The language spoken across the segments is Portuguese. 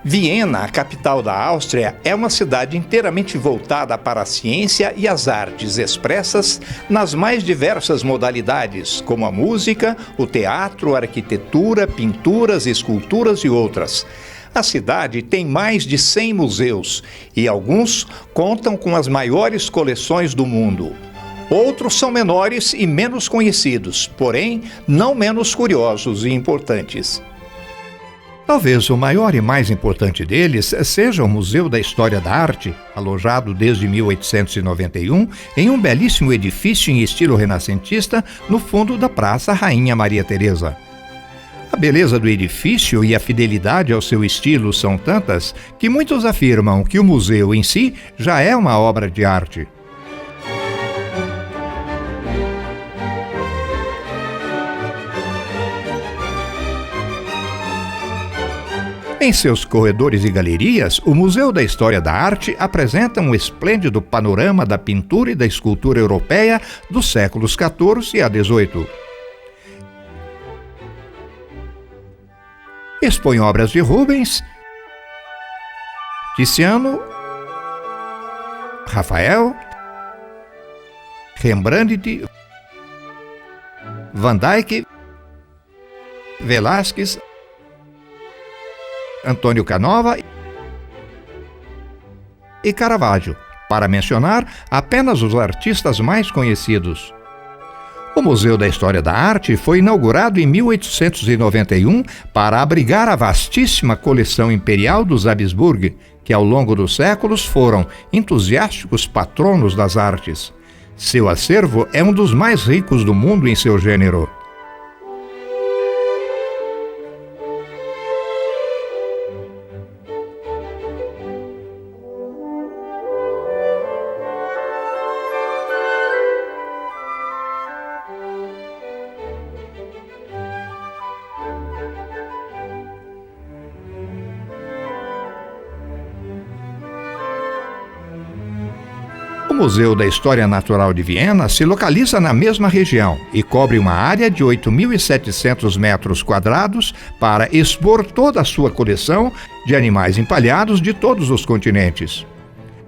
Viena, a capital da Áustria, é uma cidade inteiramente voltada para a ciência e as artes expressas nas mais diversas modalidades, como a música, o teatro, a arquitetura, pinturas, esculturas e outras. A cidade tem mais de 100 museus e alguns contam com as maiores coleções do mundo. Outros são menores e menos conhecidos, porém não menos curiosos e importantes. Talvez o maior e mais importante deles seja o Museu da História da Arte, alojado desde 1891 em um belíssimo edifício em estilo renascentista no fundo da Praça Rainha Maria Teresa. A beleza do edifício e a fidelidade ao seu estilo são tantas que muitos afirmam que o museu em si já é uma obra de arte. Em seus corredores e galerias, o Museu da História da Arte apresenta um esplêndido panorama da pintura e da escultura europeia dos séculos XIV a XVIII. Expõe obras de Rubens, Tiziano, Rafael, Rembrandt, Van Dyck, Velázquez, Antônio Canova e Caravaggio, para mencionar apenas os artistas mais conhecidos. O Museu da História da Arte foi inaugurado em 1891 para abrigar a vastíssima coleção imperial dos Habsburg, que ao longo dos séculos foram entusiásticos patronos das artes. Seu acervo é um dos mais ricos do mundo em seu gênero. O Museu da História Natural de Viena se localiza na mesma região e cobre uma área de 8.700 metros quadrados para expor toda a sua coleção de animais empalhados de todos os continentes.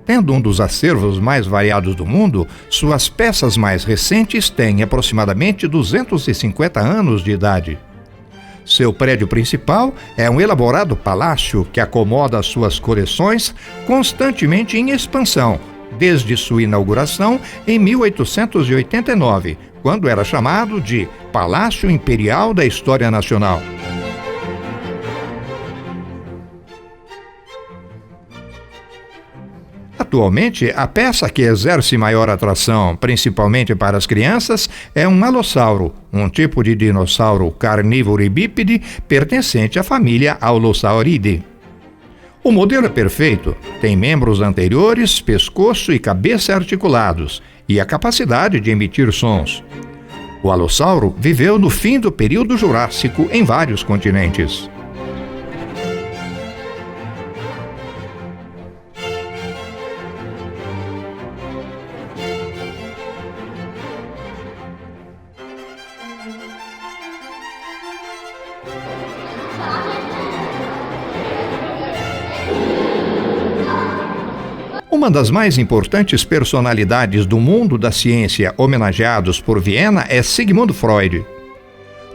Tendo um dos acervos mais variados do mundo, suas peças mais recentes têm aproximadamente 250 anos de idade. Seu prédio principal é um elaborado palácio que acomoda suas coleções constantemente em expansão, desde sua inauguração em 1889, quando era chamado de Palácio Imperial da História Nacional. Atualmente, a peça que exerce maior atração, principalmente para as crianças, é um alossauro, um tipo de dinossauro carnívoro e bípede pertencente à família Alossauridae. O modelo é perfeito, tem membros anteriores, pescoço e cabeça articulados e a capacidade de emitir sons. O alossauro viveu no fim do período Jurássico em vários continentes. Uma das mais importantes personalidades do mundo da ciência homenageados por Viena é Sigmund Freud.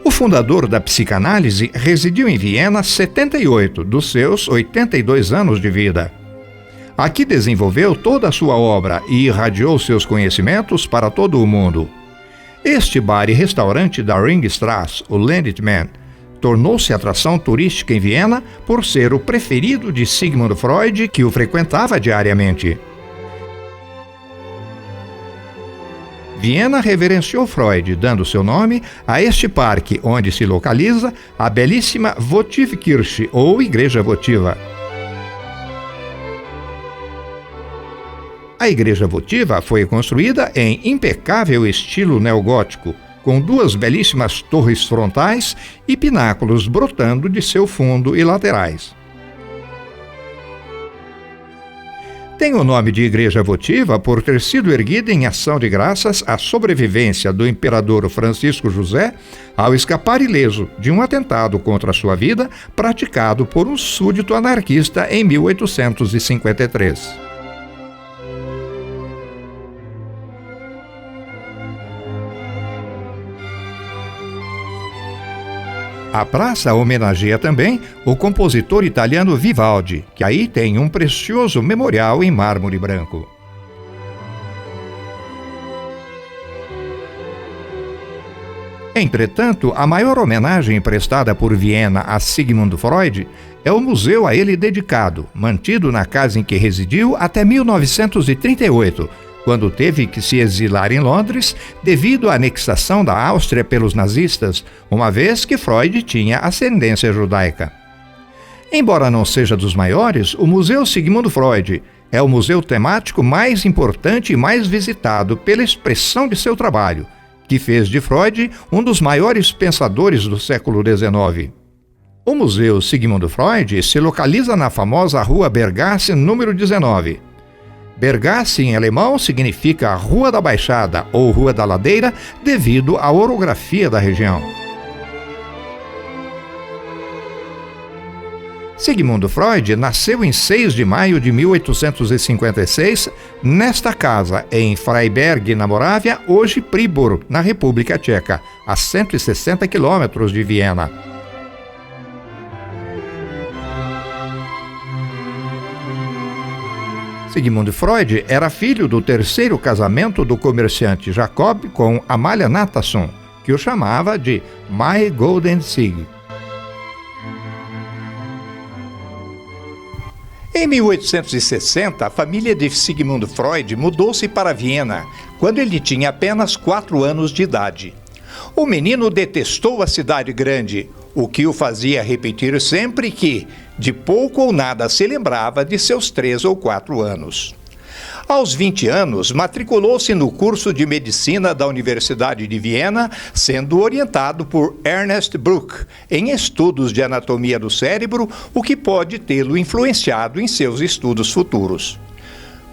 O fundador da psicanálise residiu em Viena 78 dos seus 82 anos de vida. Aqui desenvolveu toda a sua obra e irradiou seus conhecimentos para todo o mundo. Este bar e restaurante da Ringstrasse, o Landtmann, tornou-se atração turística em Viena por ser o preferido de Sigmund Freud, que o frequentava diariamente. Viena reverenciou Freud, dando seu nome a este parque, onde se localiza a belíssima Votivkirche, ou Igreja Votiva. A Igreja Votiva foi construída em impecável estilo neogótico, com duas belíssimas torres frontais e pináculos brotando de seu fundo e laterais. Tem o nome de Igreja Votiva por ter sido erguida em ação de graças à sobrevivência do imperador Francisco José ao escapar ileso de um atentado contra a sua vida praticado por um súdito anarquista em 1853. A praça homenageia também o compositor italiano Vivaldi, que aí tem um precioso memorial em mármore branco. Entretanto, a maior homenagem prestada por Viena a Sigmund Freud é o museu a ele dedicado, mantido na casa em que residiu até 1938, quando teve que se exilar em Londres devido à anexação da Áustria pelos nazistas, uma vez que Freud tinha ascendência judaica. Embora não seja dos maiores, o Museu Sigmund Freud é o museu temático mais importante e mais visitado pela expressão de seu trabalho, que fez de Freud um dos maiores pensadores do século XIX. O Museu Sigmund Freud se localiza na famosa Rua Bergasse, número 19. Bergasse, em alemão, significa Rua da Baixada ou Rua da Ladeira, devido à orografia da região. Sigmund Freud nasceu em 6 de maio de 1856, nesta casa, em Freiberg, na Morávia, hoje Pribor, na República Tcheca, a 160 quilômetros de Viena. Sigmund Freud era filho do terceiro casamento do comerciante Jacob com Amalia Nathanson, que o chamava de My Golden Sig. Em 1860, a família de Sigmund Freud mudou-se para Viena, quando ele tinha apenas 4 anos de idade. O menino detestou a cidade grande, o que o fazia repetir sempre que, de pouco ou nada, se lembrava de seus 3 ou 4 anos. Aos 20 anos, matriculou-se no curso de medicina da Universidade de Viena, sendo orientado por Ernest Bruck em estudos de anatomia do cérebro, o que pode tê-lo influenciado em seus estudos futuros.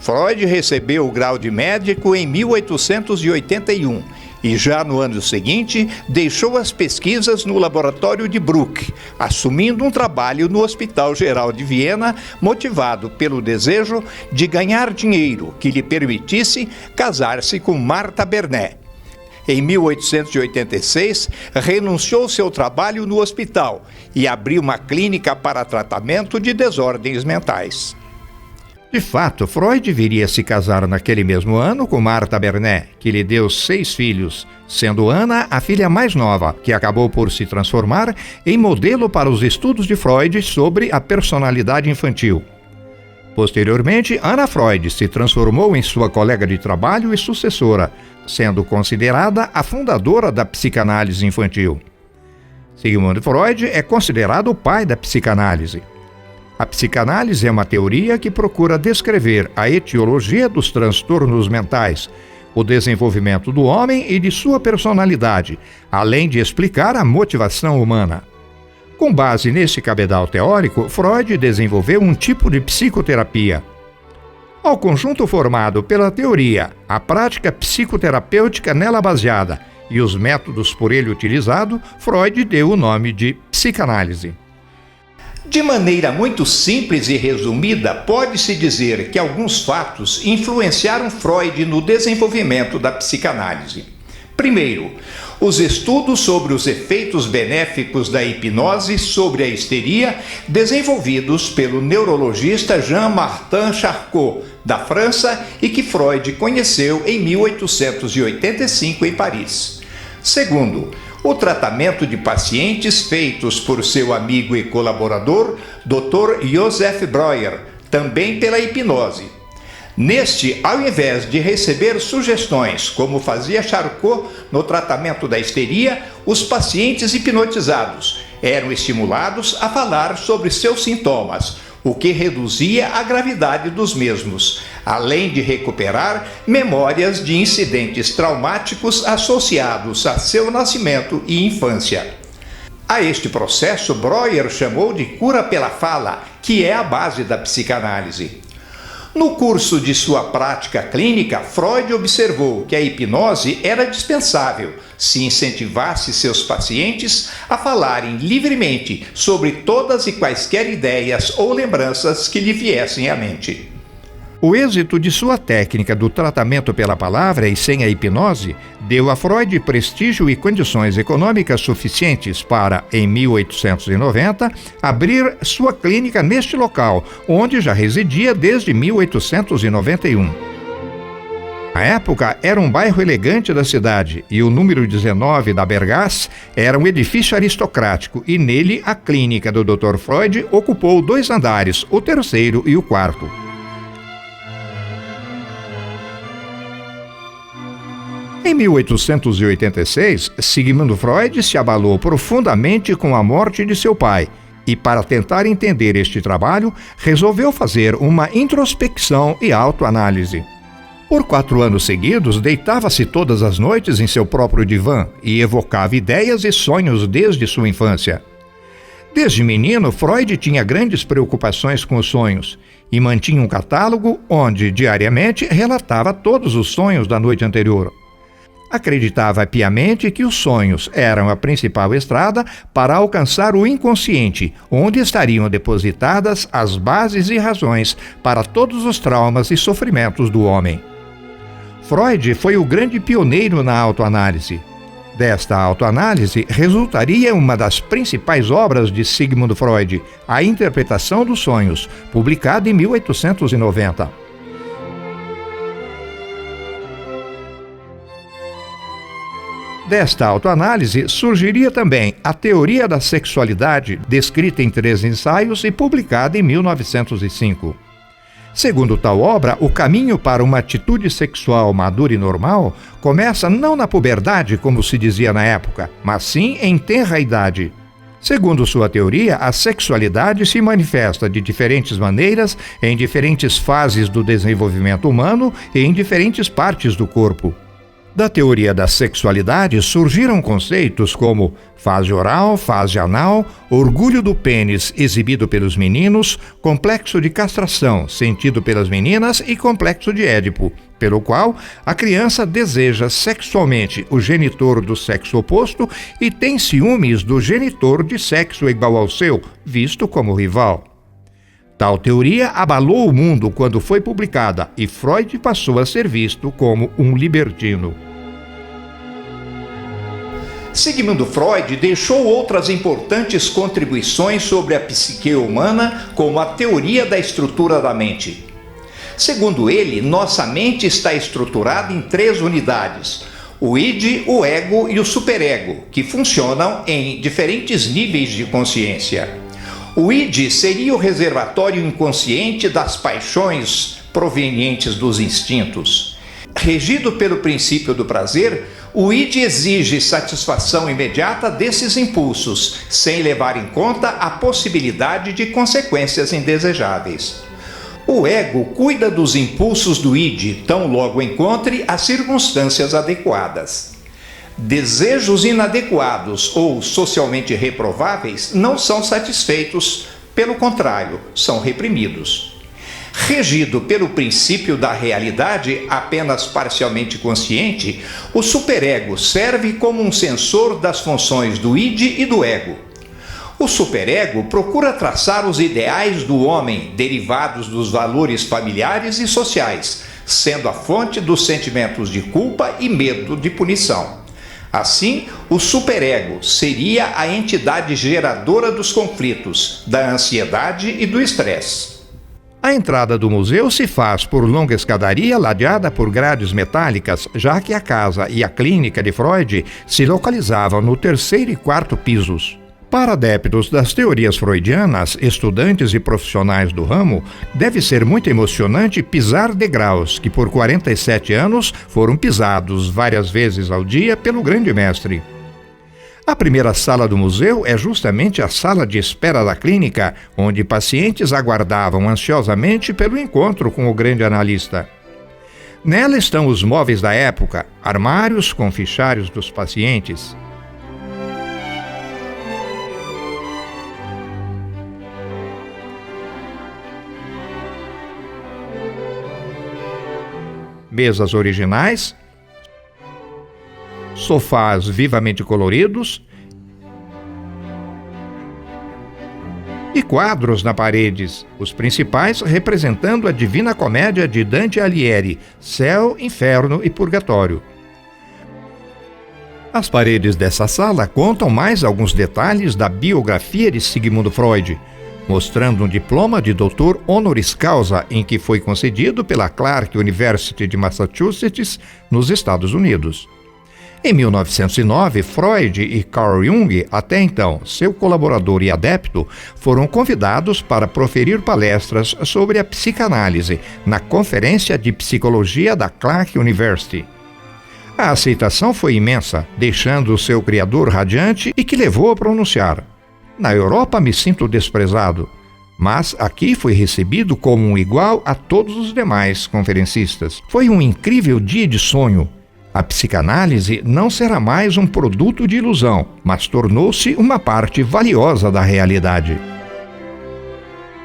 Freud recebeu o grau de médico em 1881 e já no ano seguinte deixou as pesquisas no laboratório de Bruck, assumindo um trabalho no Hospital Geral de Viena, motivado pelo desejo de ganhar dinheiro que lhe permitisse casar-se com Martha Bernet. Em 1886, renunciou seu trabalho no hospital e abriu uma clínica para tratamento de desordens mentais. De fato, Freud viria a se casar naquele mesmo ano com Martha Bernet, que lhe deu 6 filhos, sendo Ana a filha mais nova, que acabou por se transformar em modelo para os estudos de Freud sobre a personalidade infantil. Posteriormente, Anna Freud se transformou em sua colega de trabalho e sucessora, sendo considerada a fundadora da psicanálise infantil. Sigmund Freud é considerado o pai da psicanálise. A psicanálise é uma teoria que procura descrever a etiologia dos transtornos mentais, o desenvolvimento do homem e de sua personalidade, além de explicar a motivação humana. Com base nesse cabedal teórico, Freud desenvolveu um tipo de psicoterapia. Ao conjunto formado pela teoria, a prática psicoterapêutica nela baseada e os métodos por ele utilizados, Freud deu o nome de psicanálise. De maneira muito simples e resumida, pode-se dizer que alguns fatos influenciaram Freud no desenvolvimento da psicanálise. Primeiro, os estudos sobre os efeitos benéficos da hipnose sobre a histeria, desenvolvidos pelo neurologista Jean-Martin Charcot, da França, e que Freud conheceu em 1885 em Paris. Segundo, o tratamento de pacientes feitos por seu amigo e colaborador, Dr. Joseph Breuer, também pela hipnose. Neste, ao invés de receber sugestões, como fazia Charcot no tratamento da histeria, os pacientes hipnotizados eram estimulados a falar sobre seus sintomas, o que reduzia a gravidade dos mesmos, além de recuperar memórias de incidentes traumáticos associados a seu nascimento e infância. A este processo, Breuer chamou de cura pela fala, que é a base da psicanálise. No curso de sua prática clínica, Freud observou que a hipnose era dispensável se incentivasse seus pacientes a falarem livremente sobre todas e quaisquer ideias ou lembranças que lhe viessem à mente. O êxito de sua técnica do tratamento pela palavra e sem a hipnose deu a Freud prestígio e condições econômicas suficientes para, em 1890, abrir sua clínica neste local, onde já residia desde 1891. Na época, era um bairro elegante da cidade e o número 19 da Bergasse era um edifício aristocrático e nele a clínica do Dr. Freud ocupou 2 andares, o terceiro e o quarto. Em 1886, Sigmund Freud se abalou profundamente com a morte de seu pai e, para tentar entender este trabalho, resolveu fazer uma introspecção e autoanálise. Por 4 anos seguidos, deitava-se todas as noites em seu próprio divã e evocava ideias e sonhos desde sua infância. Desde menino, Freud tinha grandes preocupações com os sonhos e mantinha um catálogo onde, diariamente, relatava todos os sonhos da noite anterior. Acreditava piamente que os sonhos eram a principal estrada para alcançar o inconsciente, onde estariam depositadas as bases e razões para todos os traumas e sofrimentos do homem. Freud foi o grande pioneiro na autoanálise. Desta autoanálise resultaria uma das principais obras de Sigmund Freud, A Interpretação dos Sonhos, publicada em 1890. Desta autoanálise surgiria também a teoria da sexualidade, descrita em 3 ensaios e publicada em 1905. Segundo tal obra, o caminho para uma atitude sexual madura e normal começa não na puberdade, como se dizia na época, mas sim em tenra idade. Segundo sua teoria, a sexualidade se manifesta de diferentes maneiras em diferentes fases do desenvolvimento humano e em diferentes partes do corpo. Da teoria da sexualidade surgiram conceitos como fase oral, fase anal, orgulho do pênis exibido pelos meninos, complexo de castração sentido pelas meninas e complexo de Édipo, pelo qual a criança deseja sexualmente o genitor do sexo oposto e tem ciúmes do genitor de sexo igual ao seu, visto como rival. Tal teoria abalou o mundo quando foi publicada e Freud passou a ser visto como um libertino. Sigmund Freud deixou outras importantes contribuições sobre a psique humana, como a teoria da estrutura da mente. Segundo ele, nossa mente está estruturada em 3 unidades: o id, o ego e o superego, que funcionam em diferentes níveis de consciência. O id seria o reservatório inconsciente das paixões provenientes dos instintos. Regido pelo princípio do prazer, o id exige satisfação imediata desses impulsos, sem levar em conta a possibilidade de consequências indesejáveis. O ego cuida dos impulsos do id, tão logo encontre as circunstâncias adequadas. Desejos inadequados ou socialmente reprováveis não são satisfeitos, pelo contrário, são reprimidos. Regido pelo princípio da realidade apenas parcialmente consciente, o superego serve como um sensor das funções do id e do ego. O superego procura traçar os ideais do homem derivados dos valores familiares e sociais, sendo a fonte dos sentimentos de culpa e medo de punição. Assim, o superego seria a entidade geradora dos conflitos, da ansiedade e do estresse. A entrada do museu se faz por longa escadaria ladeada por grades metálicas, já que a casa e a clínica de Freud se localizavam no 3º e 4º pisos. Para adeptos das teorias freudianas, estudantes e profissionais do ramo, deve ser muito emocionante pisar degraus que por 47 anos foram pisados várias vezes ao dia pelo grande mestre. A primeira sala do museu é justamente a sala de espera da clínica, onde pacientes aguardavam ansiosamente pelo encontro com o grande analista. Nela estão os móveis da época, armários com fichários dos pacientes. Mesas originais, sofás vivamente coloridos e quadros na paredes, os principais representando a Divina Comédia de Dante Alighieri, Céu, Inferno e Purgatório. As paredes dessa sala contam mais alguns detalhes da biografia de Sigmund Freud, mostrando um diploma de doutor honoris causa em que foi concedido pela Clark University de Massachusetts, nos Estados Unidos. Em 1909, Freud e Carl Jung, até então seu colaborador e adepto, foram convidados para proferir palestras sobre a psicanálise na Conferência de Psicologia da Clark University. A aceitação foi imensa, deixando o seu criador radiante e que levou a pronunciar: "Na Europa me sinto desprezado, mas aqui fui recebido como um igual a todos os demais conferencistas. Foi um incrível dia de sonho. A psicanálise não será mais um produto de ilusão, mas tornou-se uma parte valiosa da realidade."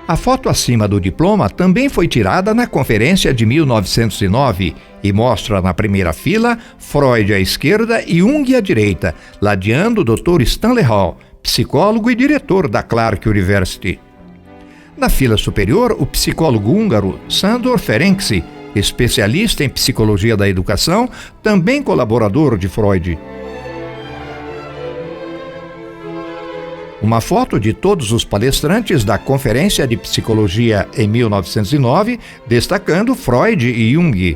A foto acima do diploma também foi tirada na conferência de 1909 e mostra na primeira fila Freud à esquerda e Jung à direita, ladeando o Dr. Stanley Hall, psicólogo e diretor da Clark University. Na fila superior, o psicólogo húngaro Sándor Ferenczi, especialista em psicologia da educação, também colaborador de Freud. Uma foto de todos os palestrantes da Conferência de Psicologia em 1909, destacando Freud e Jung.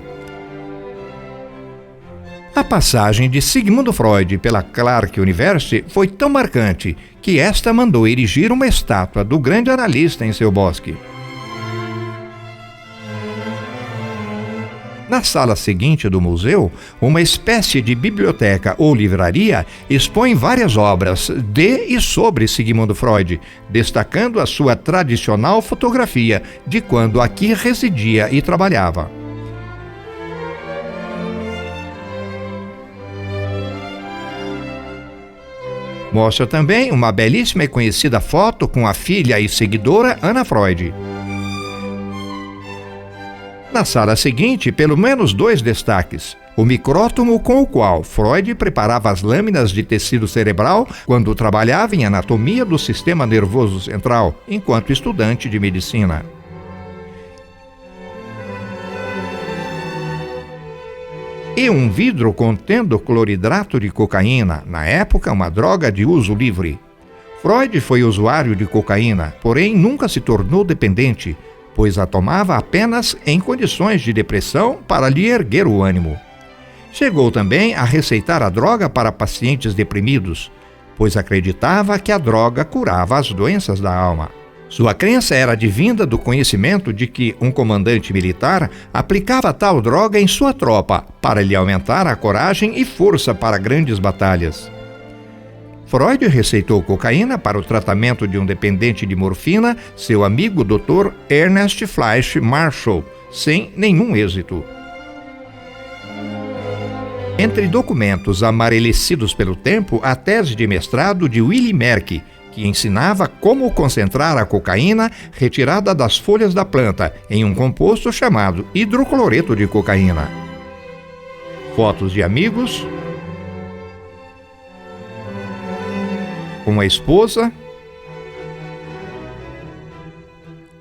A passagem de Sigmund Freud pela Clark University foi tão marcante que esta mandou erigir uma estátua do grande analista em seu bosque. Na sala seguinte do museu, uma espécie de biblioteca ou livraria expõe várias obras de e sobre Sigmund Freud, destacando a sua tradicional fotografia de quando aqui residia e trabalhava. Mostra também uma belíssima e conhecida foto com a filha e seguidora Anna Freud. Na sala seguinte, pelo menos 2 destaques: o micrótomo com o qual Freud preparava as lâminas de tecido cerebral quando trabalhava em anatomia do sistema nervoso central, enquanto estudante de medicina. E um vidro contendo cloridrato de cocaína, na época uma droga de uso livre. Freud foi usuário de cocaína, porém nunca se tornou dependente, pois a tomava apenas em condições de depressão para lhe erguer o ânimo. Chegou também a receitar a droga para pacientes deprimidos, pois acreditava que a droga curava as doenças da alma. Sua crença era advinda do conhecimento de que um comandante militar aplicava tal droga em sua tropa para lhe aumentar a coragem e força para grandes batalhas. Freud receitou cocaína para o tratamento de um dependente de morfina, seu amigo Dr. Ernest Fleisch Marshall, sem nenhum êxito. Entre documentos amarelecidos pelo tempo, a tese de mestrado de Willy Merck, que ensinava como concentrar a cocaína retirada das folhas da planta em um composto chamado hidrocloreto de cocaína. Fotos de amigos, com a esposa,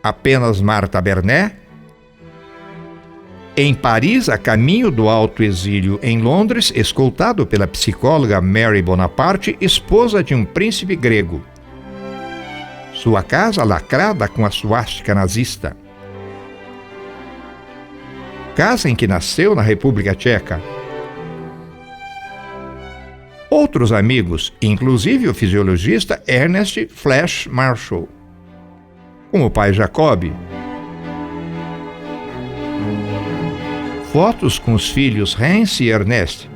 apenas Martha Bernet, em Paris, a caminho do alto exílio em Londres, escoltado pela psicóloga Mary Bonaparte, esposa de um príncipe grego. Sua casa lacrada com a suástica nazista. Casa em que nasceu na República Tcheca. O outros amigos, inclusive o fisiologista Ernest Flash Marshall. Com o pai Jacob, fotos com os filhos Hans e Ernest.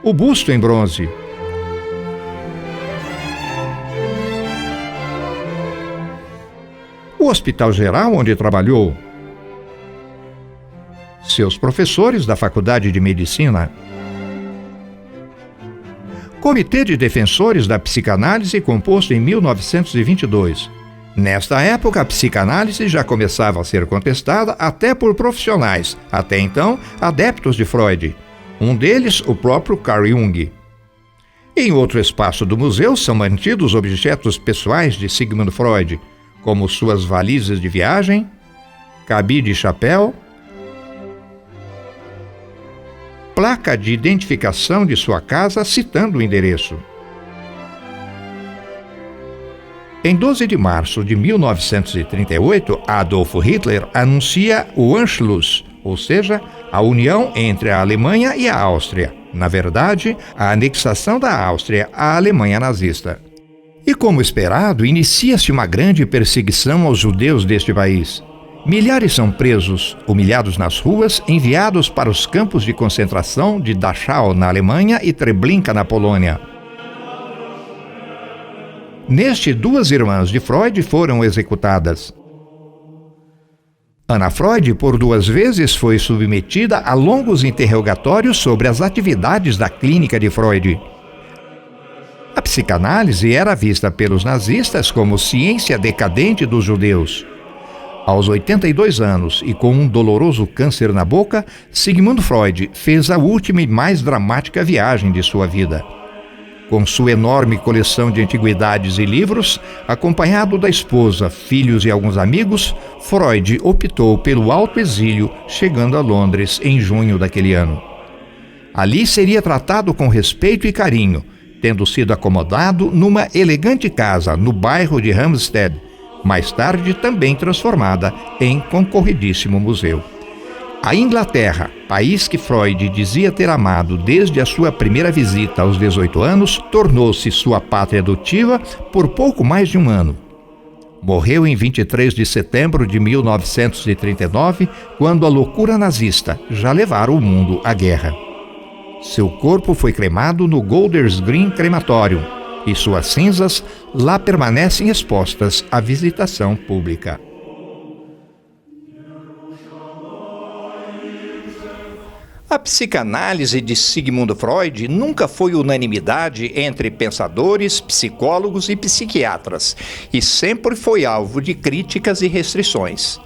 O busto em bronze. O Hospital Geral onde trabalhou. Seus professores da Faculdade de Medicina. Comitê de Defensores da Psicanálise, composto em 1922. Nesta época, a psicanálise já começava a ser contestada até por profissionais, até então adeptos de Freud. Um deles, o próprio Carl Jung. Em outro espaço do museu são mantidos objetos pessoais de Sigmund Freud, como suas valizes de viagem, cabide e chapéu, placa de identificação de sua casa citando o endereço. Em 12 de março de 1938, Adolf Hitler anuncia o Anschluss, ou seja, a união entre a Alemanha e a Áustria. Na verdade, a anexação da Áustria à Alemanha nazista. E como esperado, inicia-se uma grande perseguição aos judeus deste país. Milhares são presos, humilhados nas ruas, enviados para os campos de concentração de Dachau, na Alemanha, e Treblinka, na Polônia. Neste, 2 irmãs de Freud foram executadas. Anna Freud, por 2 vezes, foi submetida a longos interrogatórios sobre as atividades da clínica de Freud. A psicanálise era vista pelos nazistas como ciência decadente dos judeus. Aos 82 anos e com um doloroso câncer na boca, Sigmund Freud fez a última e mais dramática viagem de sua vida. Com sua enorme coleção de antiguidades e livros, acompanhado da esposa, filhos e alguns amigos, Freud optou pelo autoexílio, chegando a Londres em junho daquele ano. Ali seria tratado com respeito e carinho, tendo sido acomodado numa elegante casa no bairro de Hampstead, mais tarde também transformada em concorridíssimo museu. A Inglaterra, país que Freud dizia ter amado desde a sua primeira visita aos 18 anos, tornou-se sua pátria adotiva por pouco mais de um ano. Morreu em 23 de setembro de 1939, quando a loucura nazista já levara o mundo à guerra. Seu corpo foi cremado no Golders Green Crematorium e suas cinzas lá permanecem expostas à visitação pública. A psicanálise de Sigmund Freud nunca foi unanimidade entre pensadores, psicólogos e psiquiatras, e sempre foi alvo de críticas e restrições.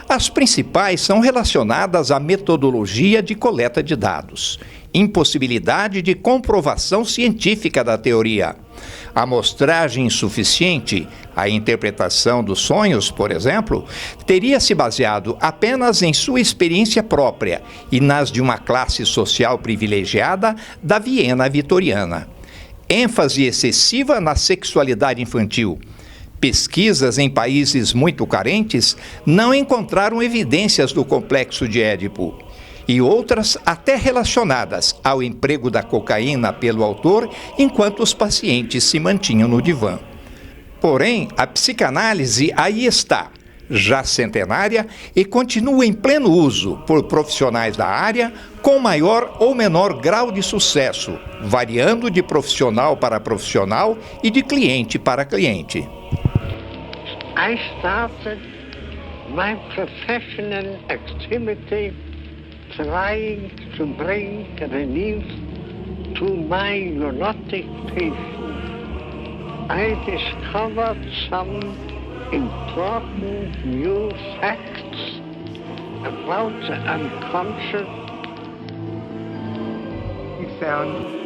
As principais são relacionadas à metodologia de coleta de dados, impossibilidade de comprovação científica da teoria, amostragem insuficiente, a interpretação dos sonhos, por exemplo, teria se baseado apenas em sua experiência própria e nas de uma classe social privilegiada da Viena vitoriana. ênfase excessiva na sexualidade infantil. Pesquisas em países muito carentes não encontraram evidências do complexo de Édipo, e outras até relacionadas ao emprego da cocaína pelo autor enquanto os pacientes se mantinham no divã. Porém, a psicanálise aí está, já centenária, e continua em pleno uso por profissionais da área com maior ou menor grau de sucesso, variando de profissional para profissional e de cliente para cliente. I started my professional activity trying to bring relief to my neurotic patient. I discovered some important new facts about the unconscious. We found